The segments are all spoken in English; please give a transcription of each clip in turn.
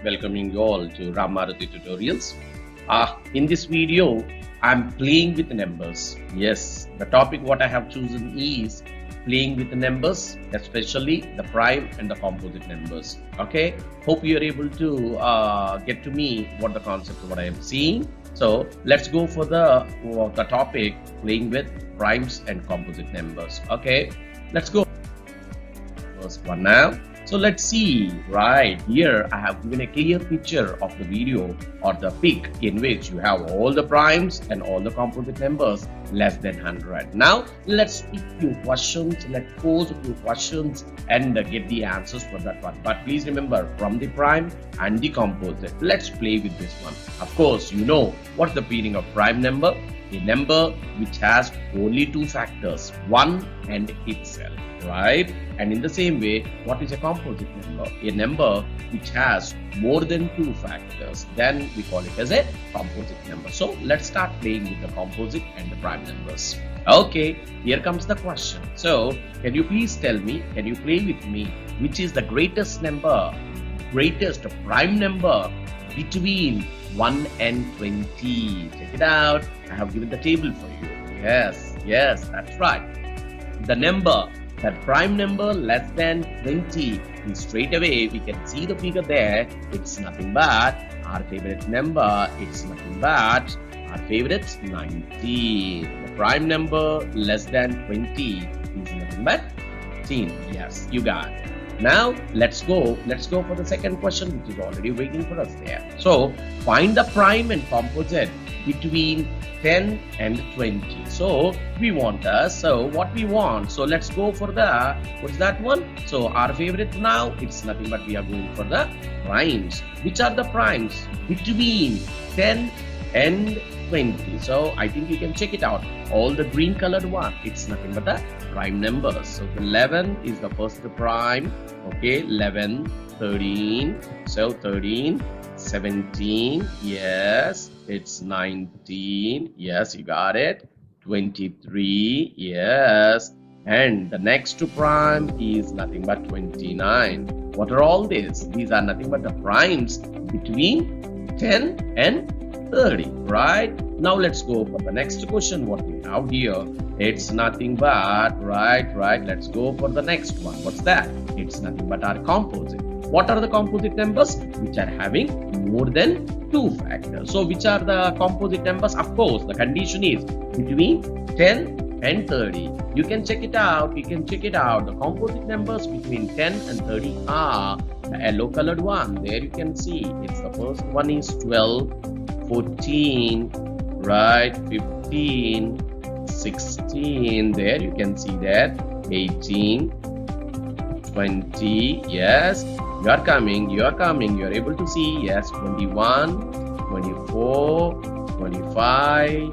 welcoming you all to Ram Maruti Tutorials. In this video, I'm playing with numbers. Yes, the topic what I have chosen is playing with the numbers, especially the prime and the composite numbers. Okay, hope you are able to get to me what the concept of what I am seeing. So let's go for the topic playing with primes and composite numbers. Okay, let's go. First one now. So let's see, right here I have given a clear picture of the video or the pic in which you have all the primes and all the composite numbers less than 100. Now let's pick few questions, let's pose a few questions and get the answers for that one. But please remember, from the prime and the composite, let's play with this one. Of course, you know what's the meaning of prime number? A number which has only two factors, 1 and itself, right? And in the same way, what is a composite number? A number which has more than two factors, then we call it as a composite number. So let's start playing with the composite and the prime numbers. Okay, here comes the question. So can you please tell me, can you play with me, which is the greatest number, greatest prime number between 1 and 20? Check it out. I have given the table for you. Yes, that's right. The number, that prime number less than 20, and straight away we can see the figure there. It's nothing but our favorite number. It's nothing but our favorite 19. The prime number less than 20 is nothing but 19. Yes, you got it. Now let's go for the second question, which is already waiting for us there. So find the prime and composite between 10 and 20. So we want what we want. So let's go for the, what's that one? So our favorite now, it's nothing but we are going for the primes. Which are the primes between 10 and 20? So I think you can check it out. All the green colored one, it's nothing but the prime numbers. So 11 is the first prime. Okay, 11, 13. So 13, 17. Yes, it's 19. Yes, you got it. 23. Yes. And the next prime is nothing but 29. What are all these? These are nothing but the primes between 10 and 30, right? Now let's go for the next question. What we have here, it's nothing but, right, let's go for the next one. What's that? It's nothing but our composite. What are the composite numbers? Which are having more than two factors. So which are the composite numbers? Of course, the condition is between 10 and 30. You can check it out. The composite numbers between 10 and 30 are the yellow colored one. There you can see it's the first one is 12, 14, right, 15, 16, there you can see that, 18, 20, yes, you are coming, you are able to see, yes, 21, 24, 25,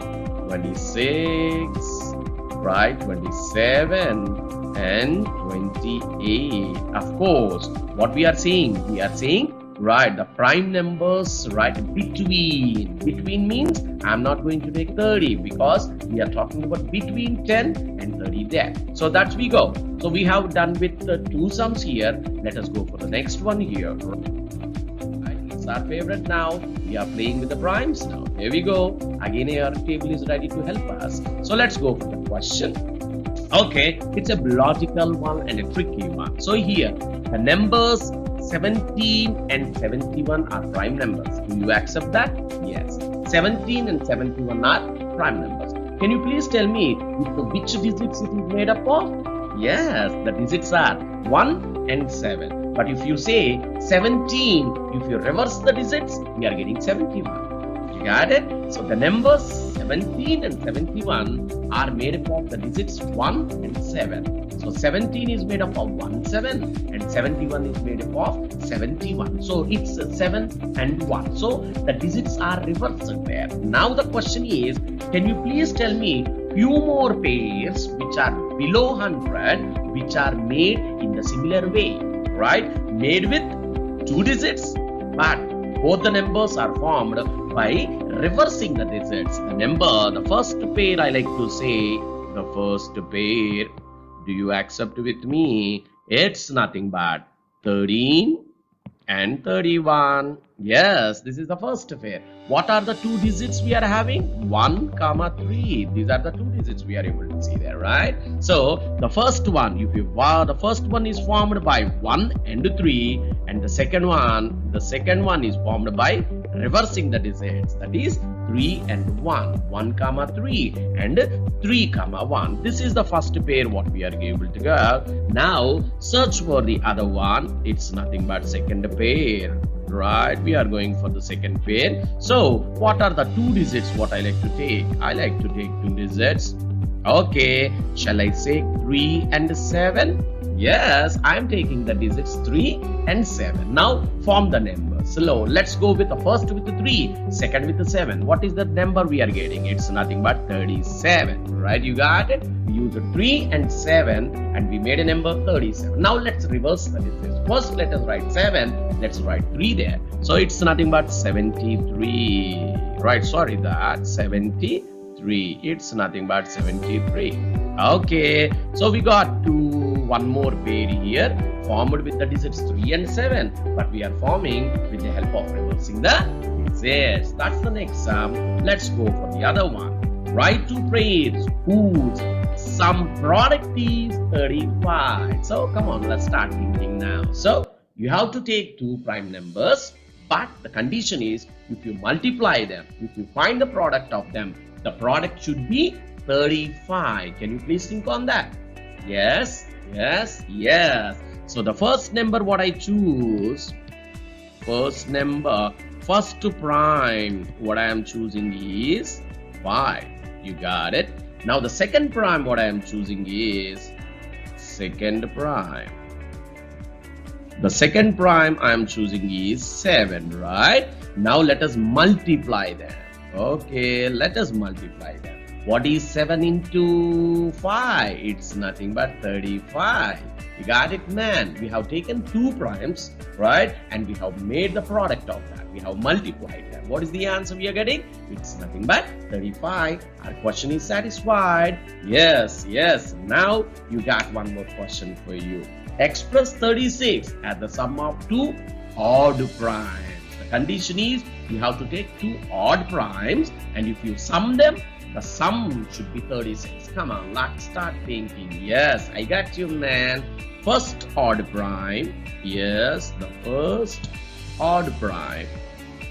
26, right, 27 and 28. Of course, what we are seeing, right, the prime numbers, right, between means I'm not going to take 30 because we are talking about between 10 and 30 there. So that's we go. So we have done with the two sums here. Let us go for the next one here. Right, it's our favorite now. We are playing with the primes now. Here we go. Again, our table is ready to help us. So let's go for the question. Okay, it's a logical one and a tricky one. So here, the numbers 17 and 71 are prime numbers. Do you accept that? Yes. 17 and 71 are prime numbers. Can you please tell me which digits it is made up of? Yes, the digits are 1 and 7. But if you say 17, if you reverse the digits, we are getting 71. You got it? So the numbers 17 and 71 are made up of the digits 1 and 7. So 17 is made up of 1, 7 and 71 is made up of 71. So it's 7 and 1. So the digits are reversed there. Now the question is, can you please tell me few more pairs which are below 100 which are made in the similar way, right? Made with two digits, but both the numbers are formed by reversing the digits. The first pair I like to say, the first pair, do you accept with me? It's nothing but 13 and 31. Yes, this is the first pair. What are the two digits we are having? 1, 3. These are the two digits we are able to see there, right? So the first one, the first one is formed by 1 and 3, and the second one is formed by reversing the digits. That is 3 and 1, 1, 3 and 3, 1. This is the first pair what we are able to get. Now search for the other one. It's nothing but second pair. Right, we are going for the second pair. So what are the two digits what I like to take? I like to take two digits. Okay, shall I say 3 and 7? Yes, I am taking the digits 3 and 7. Now form the numbers. So let's go with the first with the 3, second with the 7. What is the number we are getting? It's nothing but 37. Right, you got it? We use a 3 and 7 and we made a number 37. Now let's reverse the digits. First let us write 7. Let's write 3 there. So it's nothing but 73. Right, sorry, that 73. It's nothing but 73. Okay, so we got one more pair here formed with the digits 3 and 7, but we are forming with the help of reversing the digits. That's the next sum. Let's go for the other one. Write two pairs whose sum product is 35. So come on, let's start thinking now. So you have to take two prime numbers, but the condition is if you multiply them, if you find the product of them, the product should be 35. Can you please think on that? Yes, yes, yes. So the first number what I choose, first prime what I am choosing is 5. You got it. Now the second prime what I am choosing is second prime. The second prime I am choosing is 7, right? Now let us multiply them. Okay, let us multiply them. What is 7 into 5? It's nothing but 35. You got it, man. We have taken two primes, right? And we have made the product of that. We have multiplied them. What is the answer we are getting? It's nothing but 35. Our question is satisfied. Yes, yes. Now you got one more question for you. Express 36 as the sum of two odd primes. The condition is you have to take two odd primes, and if you sum them, the sum should be 36. Come on, let's start thinking. Yes, I got you, man. First odd prime. Yes, the first odd prime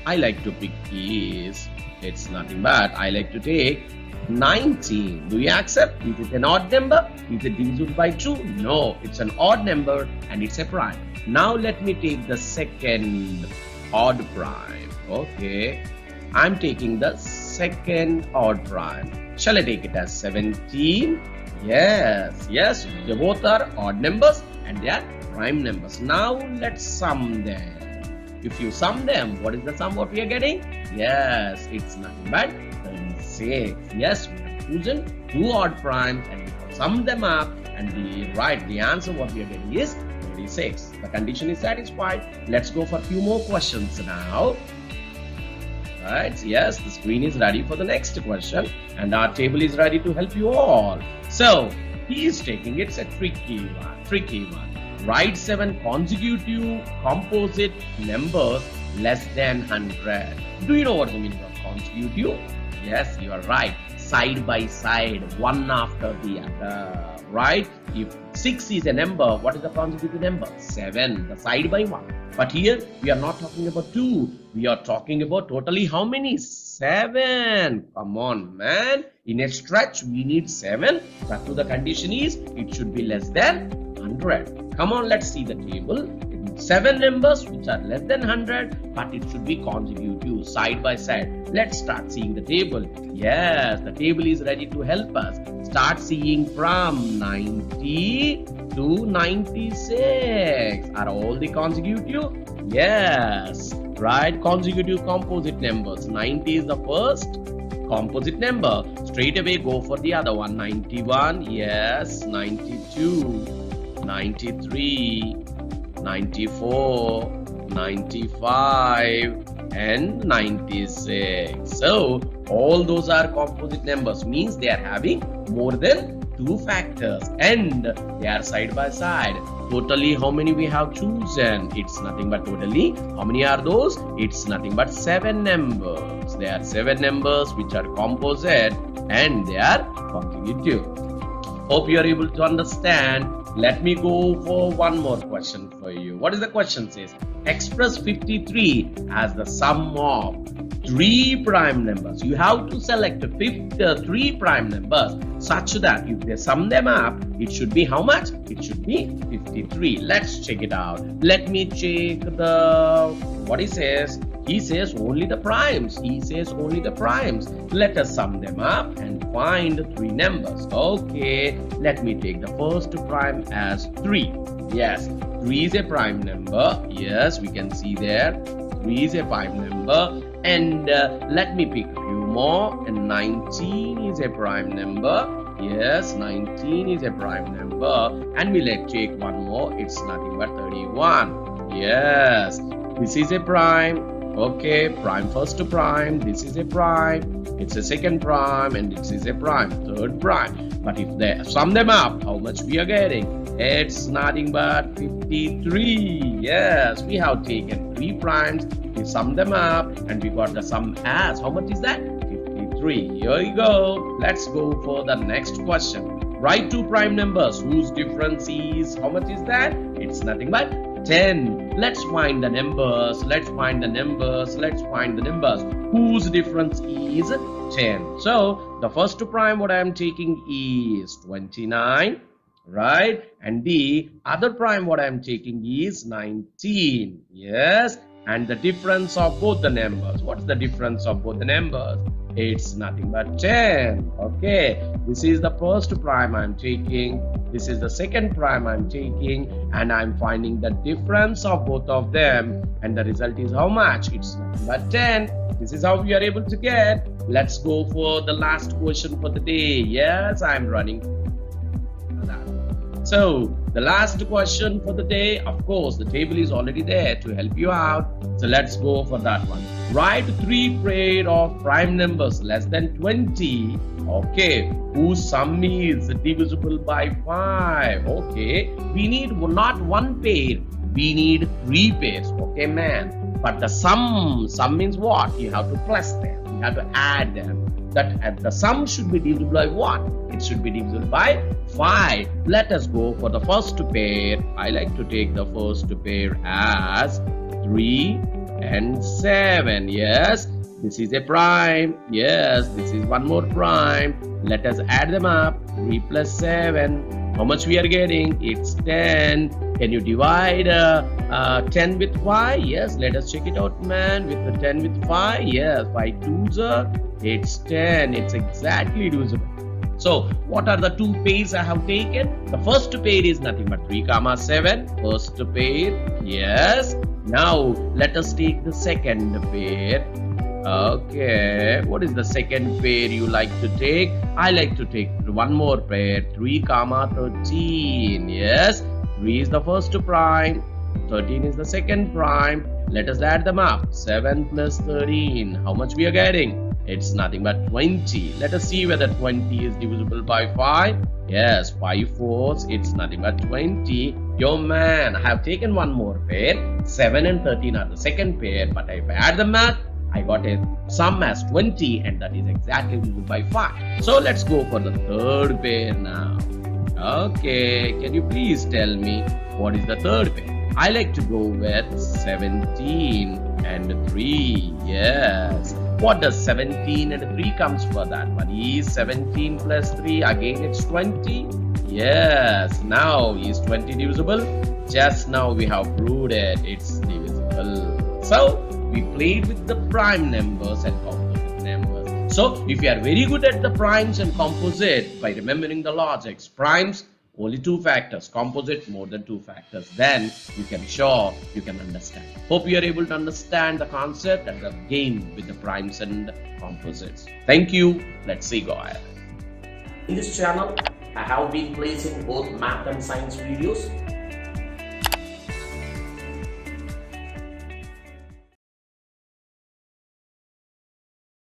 I like to pick is, it's nothing but I like to take 19. Do you accept? Is it an odd number? Is it divisible by 2? No, it's an odd number and it's a prime. Now let me take the second odd prime. Okay, I'm taking the second odd prime. Shall I take it as 17? Yes, yes, they both are odd numbers and they are prime numbers. Now let's sum them. If you sum them, what is the sum what we are getting? Yes, it's nothing but 36. Yes, we have chosen two odd primes and we have summed them up, and the answer what we are getting is 36. The condition is satisfied. Let's go for a few more questions now. Right, yes, the screen is ready for the next question and our table is ready to help you all. So he is taking it's a tricky one. Write 7 consecutive composite numbers less than 100. Do you know what the meaning of consecutive? Yes, you are right. Side by side, one after the other. Right? If 6 is a number, what is the consecutive number? 7, the side by one. But here we are not talking about 2. We are talking about totally how many? 7. Come on, man. In a stretch, we need 7. But to the condition is it should be less than 100. Come on, let's see the table. 7 numbers which are less than 100, but it should be consecutive, side by side. Let's start seeing the table. Yes, the table is ready to help us. Start seeing from 90 to 96. Are all the consecutive? Yes, right. Consecutive composite numbers. 90 is the first composite number. Straight away go for the other one. 91, yes. 92, 93, 94, 95 and 96. So all those are composite numbers, means they are having more than two factors and they are side by side. Totally how many we have chosen? It's nothing but totally. How many are those? It's nothing but 7 numbers. There are 7 numbers which are composite and they are consecutive. Hope you are able to understand. Let me go for one more question for you. What is the question says? Express 53 as the sum of 3 prime numbers. You have to select 3 prime numbers such that if they sum them up, it should be how much? It should be 53. Let's check it out. Let me check what he says. He says only the primes. He says only the primes. Let us sum them up and find 3 numbers. Okay, let me take the first prime as 3. Yes, 3 is a prime number. Yes, we can see there. 3 is a prime number. And let me pick a few more. And 19 is a prime number. Yes, 19 is a prime number. And we'll take one more. It's nothing but 31. Yes, this is a prime. Okay, prime first prime. This is a prime. It's a second prime. And this is a prime, third prime. But if they sum them up, how much we are getting? It's nothing but 53. Yes, we have taken 3 primes. We sum them up and we got the sum as, how much is that? 53. Here you go. Let's go for the next question. Write 2 prime numbers whose difference is, how much is that? It's nothing but 10. Let's find the numbers. Let's find the numbers. Let's find the numbers whose difference is 10. So the first prime what I am taking is 29. Right? And the other prime what I am taking is 19. Yes. And the difference of both the numbers. What's the difference of both the numbers? It's nothing but 10. Okay. This is the first prime I'm taking. This is the second prime I'm taking. And I'm finding the difference of both of them. And the result is how much? It's nothing but 10. This is how we are able to get. Let's go for the last question for the day. Yes, I'm running. So the last question for the day, of course, the table is already there to help you out. So let's go for that one. Write 3 pair of prime numbers less than 20. Okay, whose sum is divisible by 5. Okay, we need not 1 pair, we need 3 pairs. Okay, man. But the sum means what? You have to plus them. You have to add them. That the sum should be divisible by what? It should be divisible by 5. Let us go for the first pair. I like to take the first pair as 3 and 7. Yes, this is a prime. Yes, this is one more prime. Let us add them up. 3 plus 7. How much we are getting? It's 10. Can you divide 10 with 5? Yes, let us check it out, man. With the 10 with 5. Yes, 5 2s. It's 10. It's exactly divisible. So, what are the 2 pairs I have taken? The first pair is nothing but 3, 7. First pair. Yes. Now, let us take the second pair. Okay. What is the second pair you like to take? I like to take one more pair. 3, 13. Yes. 3 is the first prime. 13 is the second prime. Let us add them up. 7 plus 13. How much we are getting? It's nothing but 20. Let us see whether 20 is divisible by 5. Yes, 5 fours. It's nothing but 20. Yo man, I have taken one more pair. 7 and 13 are the second pair. But if I add them up, I got a sum as 20. And that is exactly divisible by 5. So let's go for the third pair now. Okay, can you please tell me what is the third pair? I like to go with 17 and 3. Yes. What does 17 and 3 comes for that one? Is 17 plus 3, again it's 20. Yes. Now is 20 divisible? Just now we have proved it. It's divisible. So we played with the prime numbers and composite numbers. So if you are very good at the primes and composite by remembering the logics, primes only 2 factors, composite more than 2 factors, then you can understand. Hope you are able to understand the concept and the game with the primes and composites. Thank you. Let's see, go ahead. In this channel, I have been placing both math and science videos.